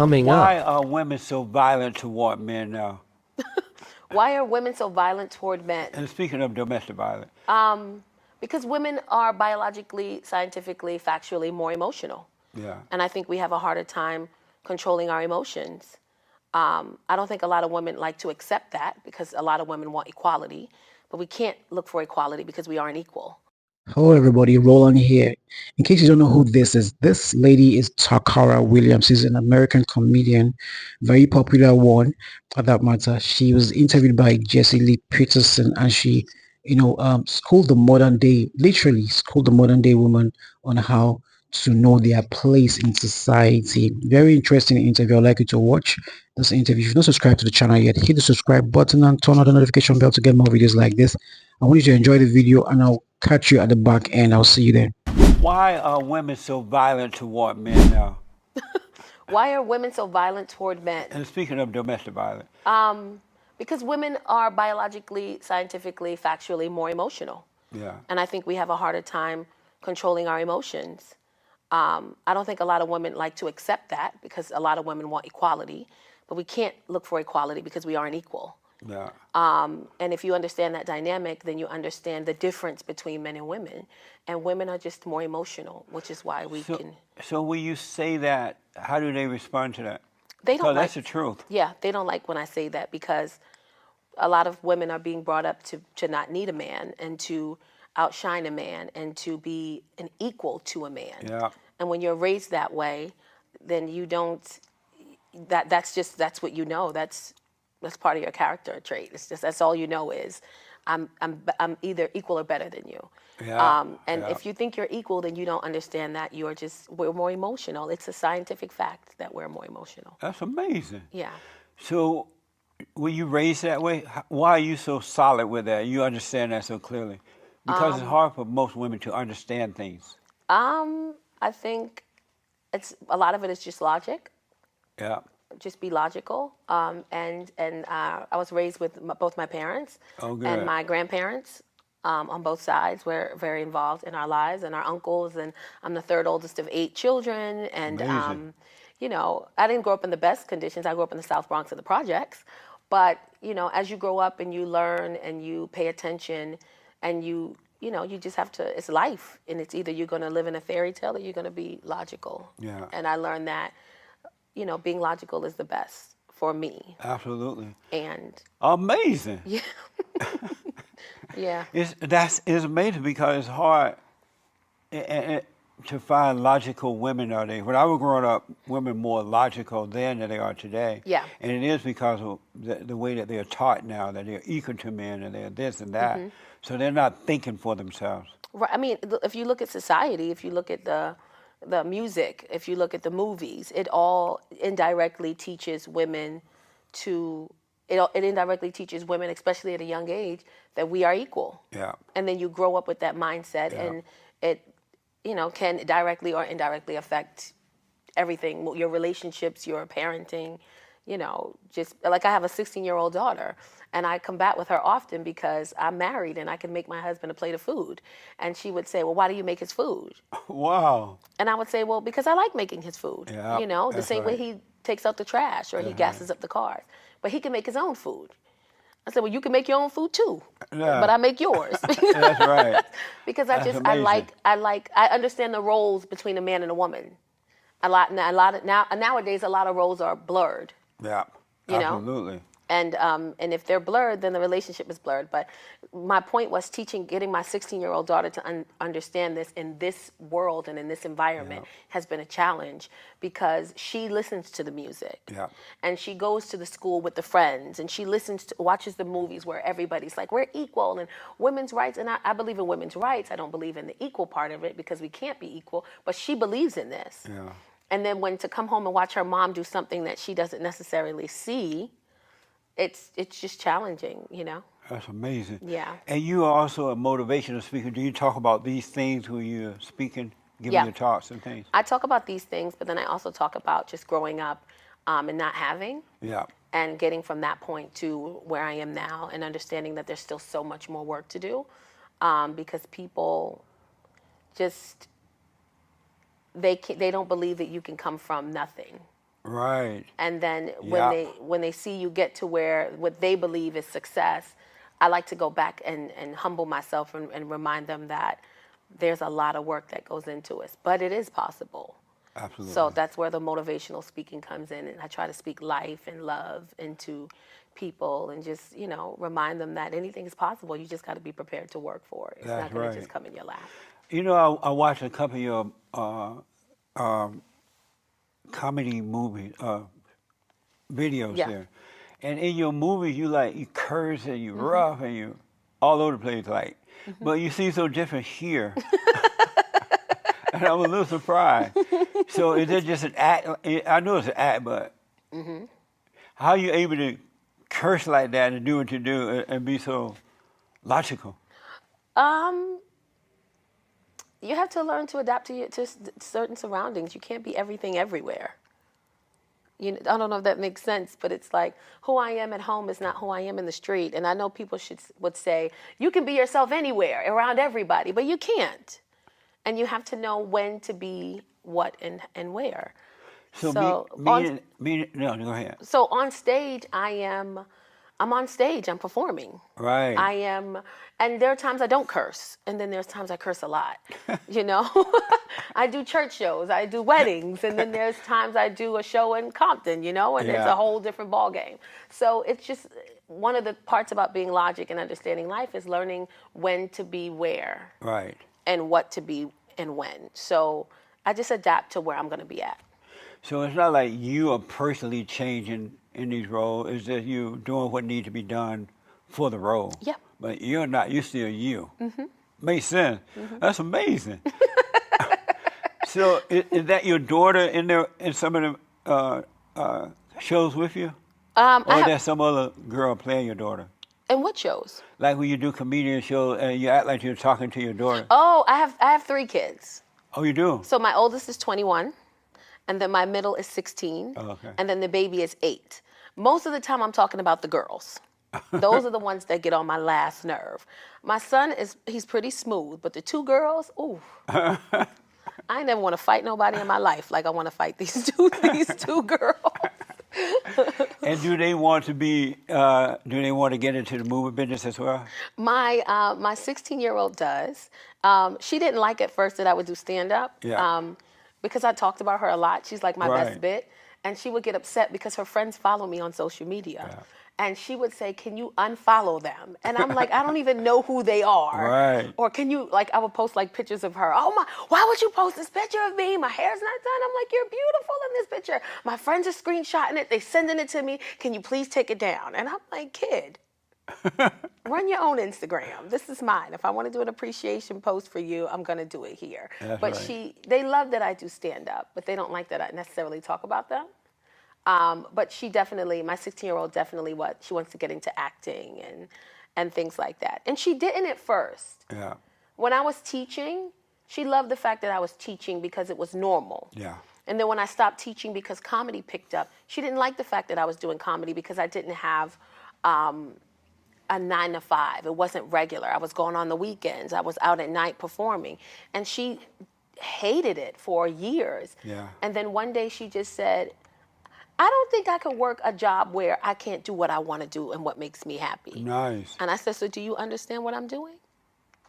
coming Why up. are women so violent toward men now? Why are women so violent toward men? And speaking of domestic violence, Because women are biologically, scientifically, factually more emotional. yeah. And I think we have a harder time controlling our emotions. I don't think a lot of women like to accept that because a lot of women want equality, but we can't look for equality because we aren't equal. Hello everybody, Roland here. In case you don't know who this lady is Takara Williams. She's an American comedian, very popular one for that matter. She was interviewed by Jesse Lee Peterson and she, schooled the modern day, literally schooled the modern day woman on how to know their place in society. Very interesting interview. I'd like you to watch this interview. If you've not subscribed to the channel yet, hit the subscribe button and turn on the notification bell to get more videos like this. I want you to enjoy the video and I'll catch you at the back end. I'll see you there. Why are women so violent toward men now? Why are women so violent toward men? And speaking of domestic violence, Because women are biologically, scientifically, factually more emotional. yeah. And I think we have a harder time controlling our emotions. I don't think a lot of women like to accept that because a lot of women want equality, but we can't look for equality because we aren't equal. Yeah. And if you understand that dynamic, then you understand the difference between men and women. And women are just more emotional, which is why we can. So when you say that, how do they respond to that? They don't Because like. that's the truth. Yeah, they don't like when I say that because a lot of women are being brought up to not need a man and to outshine a man and to be an equal to a man. Yeah. And when you're raised that way, then you don't. That's what you know. That's part of your character trait. It's just that's all you know is, I'm either equal or better than you. Yeah. And Yeah. if you think you're equal, then you don't understand that we're more emotional. It's a scientific fact that we're more emotional. That's amazing. Yeah. So were you raised that way? Why are you so solid with that? You understand that so clearly? Because it's hard for most women to understand things. I think it's a lot of it is just logic. Yeah. Just be logical. And I was raised with both my parents Oh, good. and my grandparents on both sides were very involved in our lives and our uncles. And I'm the third oldest of 8 children. And, Amazing. I didn't grow up in the best conditions. I grew up in the South Bronx in the projects. But, as you grow up and you learn and you pay attention and you just have to, it's life. And it's either you're going to live in a fairy tale or you're going to be logical. Yeah. And I learned that being logical is the best for me. Absolutely. And Amazing. yeah, yeah, It's amazing because it's hard to find logical women nowadays. When I was growing up, women more logical then than they are today. Yeah. And it is because of the way that they're taught now, that they're equal to men and they're this and that. So they're not thinking for themselves. right. I mean, if you look at society, if you look at the music, if you look at the movies, it all indirectly teaches women it indirectly teaches women, especially at a young age, that we are equal. Yeah. And then you grow up with that mindset, Yeah. and it, can directly or indirectly affect everything, your relationships, your parenting, just like I have a 16-year-old daughter and I combat with her often because I'm married and I can make my husband a plate of food. And she would say, well, why do you make his food? Wow. And I would say, well, because I like making his food. Yeah, The that's same way right. he takes out the trash or he gasses up the cars. But he can make his own food. I said, well, you can make your own food too, Yeah. but I make yours. That's right. Because That's I understand the roles between a man and a woman. Nowadays, a lot of roles are blurred. Yeah. You know? Absolutely. And if they're blurred, then the relationship is blurred. But my point was getting my 16-year-old daughter to understand this in this world and in this environment has been a challenge because she listens to the music. Yeah. And she goes to the school with the friends and she watches the movies where everybody's like, we're equal and women's rights. And I believe in women's rights. I don't believe in the equal part of it because we can't be equal. But she believes in this. Yeah. And then to come home and watch her mom do something that she doesn't necessarily see, it's just challenging, That's amazing. Yeah. And you are also a motivational speaker. Do you talk about these things when you're speaking, giving Yeah. your talks and things? I talk about these things, but then I also talk about just growing up and not having Yeah. and getting from that point to where I am now and understanding that there's still so much more work to do because people just, they don't believe that you can come from nothing. Right. And then Yeah. when they see you get to where what they believe is success, I like to go back and humble myself and remind them that there's a lot of work that goes into it, but it is possible. So Absolutely. that's where the motivational speaking comes in, and I try to speak life and love into people and just, remind them that anything is possible. You just got to be prepared to work for it. It's That's not going to right. just come in your lap. I watched a couple of comedy movies, videos Yeah. there, and in your movies you curse and you rough and you all over the place but you seem so different here, and I'm a little surprised. So is it just an act? I know it's an act, but how are you able to curse like that and do what you do and be so logical? Um, you have to learn to adapt to certain surroundings. You can't be everything everywhere. I don't know if that makes sense, but it's like who I am at home is not who I am in the street. And I know people would say you can be yourself anywhere around everybody, but you can't. And you have to know when to be what and where. So So on no, go ahead. so on stage, I'm on stage, I'm performing. Right. I am, and there are times I don't curse, and then there's times I curse a lot. I do church shows, I do weddings, and then there's times I do a show in Compton, and it's Yeah. a whole different ball game. So it's just one of the parts about being logic and understanding life is learning when to be where Right. and what to be and when. So I just adapt to where I'm going to be at. So it's not like you are personally changing in these roles. It's just you doing what needs to be done for the role. Yeah. But you're not. You're still you. Makes sense. That's amazing. So is that your daughter in there in some of the shows with you, or I is have, there some other girl playing your daughter? and what shows? Like when you do comedian shows and you act like you're talking to your daughter. Oh, I have 3 kids. Oh, you do? So my oldest is 21, and then my middle is 16, Oh, okay. and then the baby is 8. Most of the time I'm talking about the girls. Those are the ones that get on my last nerve. My son he's pretty smooth, but the 2 girls, ooh. I never want to fight nobody in my life like I want to fight these two girls. And do they want to be? Do they want to get into the movie business as well? My 16-year-old does. She didn't like at first that I would do stand up. Yeah. Because I talked about her a lot. She's like my best Right. bit, and she would get upset because her friends follow me on social media. Yeah. And she would say, "Can you unfollow them?" And I'm like, "I don't even know who they are." Right. Or can you, I would post pictures of her. "Oh my, why would you post this picture of me? My hair's not done." I'm like, "You're beautiful in this picture." My friends are screenshotting it. They sending it to me. "Can you please take it down?" And I'm like, "Kid, run your own Instagram. This is mine. If I want to do an appreciation post for you, I'm going to do it here." That's But right. they love that I do stand up, but they don't like that I necessarily talk about them. But she definitely, my 16-year-old definitely she wants to get into acting and things like that. And she didn't at first. Yeah. When I was teaching, she loved the fact that I was teaching because it was normal. Yeah. And then when I stopped teaching because comedy picked up, she didn't like the fact that I was doing comedy because I didn't have a 9 to 5. It wasn't regular. I was going on the weekends. I was out at night performing. And she hated it for years. Yeah. And then one day she just said, "I don't think I could work a job where I can't do what I want to do and what makes me happy." Nice. And I said, "So do you understand what I'm doing?"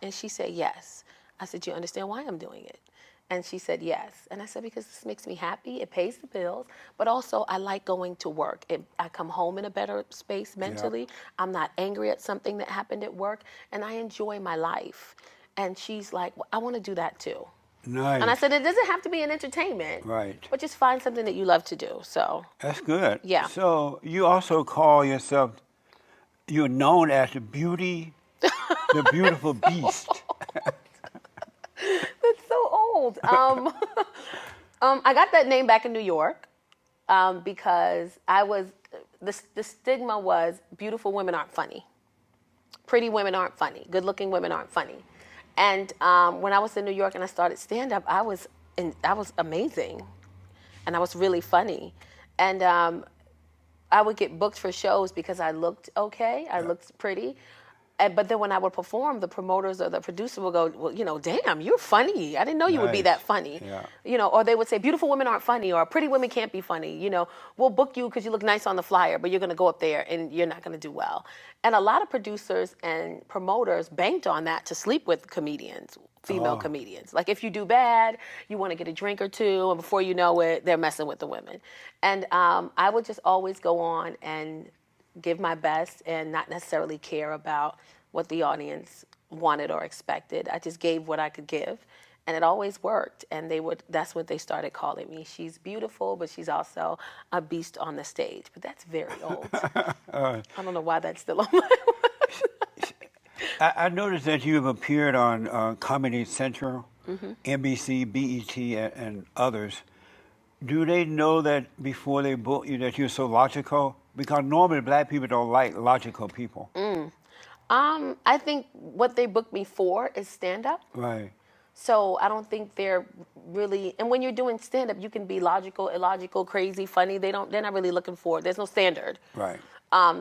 And she said, "Yes." I said, "Do you understand why I'm doing it?" And she said, "Yes." And I said, "Because this makes me happy. It pays the bills. But also I like going to work. I come home in a better space mentally. I'm not angry at something that happened at work. And I enjoy my life." And she's like, "Well, I want to do that too." Nice. And I said, "It doesn't have to be an entertainment. Right. But just find something that you love to do." So That's good. Yeah. So you also call yourself, you're known as the beautiful beast. that's so old. I got that name back in New York because the stigma was beautiful women aren't funny. Pretty women aren't funny. Good-looking women aren't funny. And when I was in New York and I started stand-up, I was amazing, and I was really funny. And I would get booked for shows because I looked okay, I looked pretty, But then when I would perform, the promoters or the producer would go, well, damn, you're funny. I didn't know you would be Nice. that funny. Yeah. Or they would say, beautiful women aren't funny, or pretty women can't be funny. We'll book you because you look nice on the flyer, but you're going to go up there and you're not going to do well. And a lot of producers and promoters banked on that to sleep with comedians, female comedians. Like, if you do bad, you want to get a drink or two, and before you know it, they're messing with the women. And I would just always go on and give my best and not necessarily care about what the audience wanted or expected. I just gave what I could give, and it always worked. And that's what they started calling me. She's beautiful, but she's also a beast on the stage. But that's very old. I don't know why that's still on my I noticed that you have appeared on Comedy Central, NBC, BET, and others. Do they know that before they book you that you're so logical? Because normally black people don't like logical people. I think what they booked me for is stand-up. Right. So I don't think they're really, and when you're doing stand-up, you can be logical, illogical, crazy, funny. They're not really looking for, there's no standard. Right.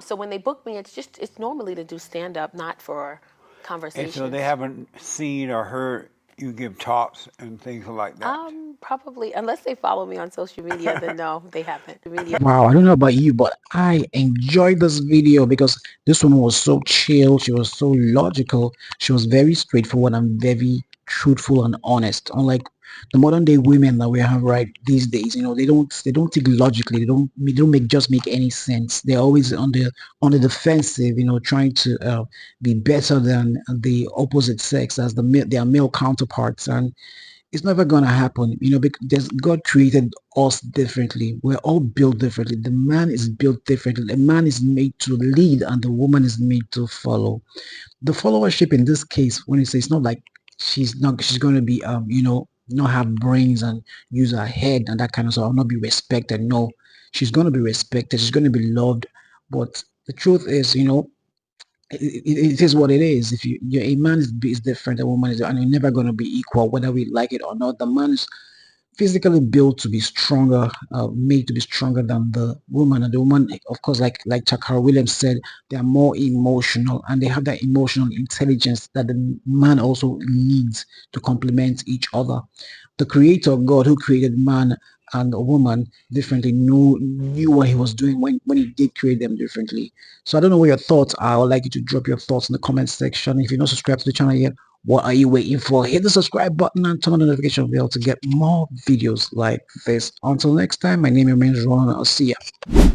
So when they book me, it's normally to do stand-up, not for conversation. And so they haven't seen or heard you give talks and things like that. Probably, unless they follow me on social media, then no, they haven't. Wow, I don't know about you, but I enjoyed this video because this one was so chill. She was so logical. She was very straightforward and very truthful and honest. Unlike the modern day women that we have right these days, they don't think logically. They don't make any sense. They're always on the defensive, trying to be better than the opposite sex as their male counterparts, and it's never gonna happen, because God created us differently. We're all built differently. The man is built differently. The man is made to lead, and the woman is made to follow. The followership in this case, when you say, it's not like she's going to be not have brains and use her head and that kind of stuff, or not be respected. No, she's going to be respected. She's going to be loved. But the truth is, it is what it is. If a man is different, a woman is, and you're never going to be equal, whether we like it or not. The man is physically built to be stronger, made to be stronger than the woman. And the woman, of course, like Chakara Williams said, they are more emotional, and they have that emotional intelligence that the man also needs to complement each other. The creator God, who created man and a woman differently, knew what he was doing when he did create them differently. So I don't know what your thoughts are. I would like you to drop your thoughts in the comment section. If you're not subscribed to the channel yet, what are you waiting for? Hit the subscribe button and turn on the notification bell to get more videos like this. Until next time, my name is Mehn. I'll see ya.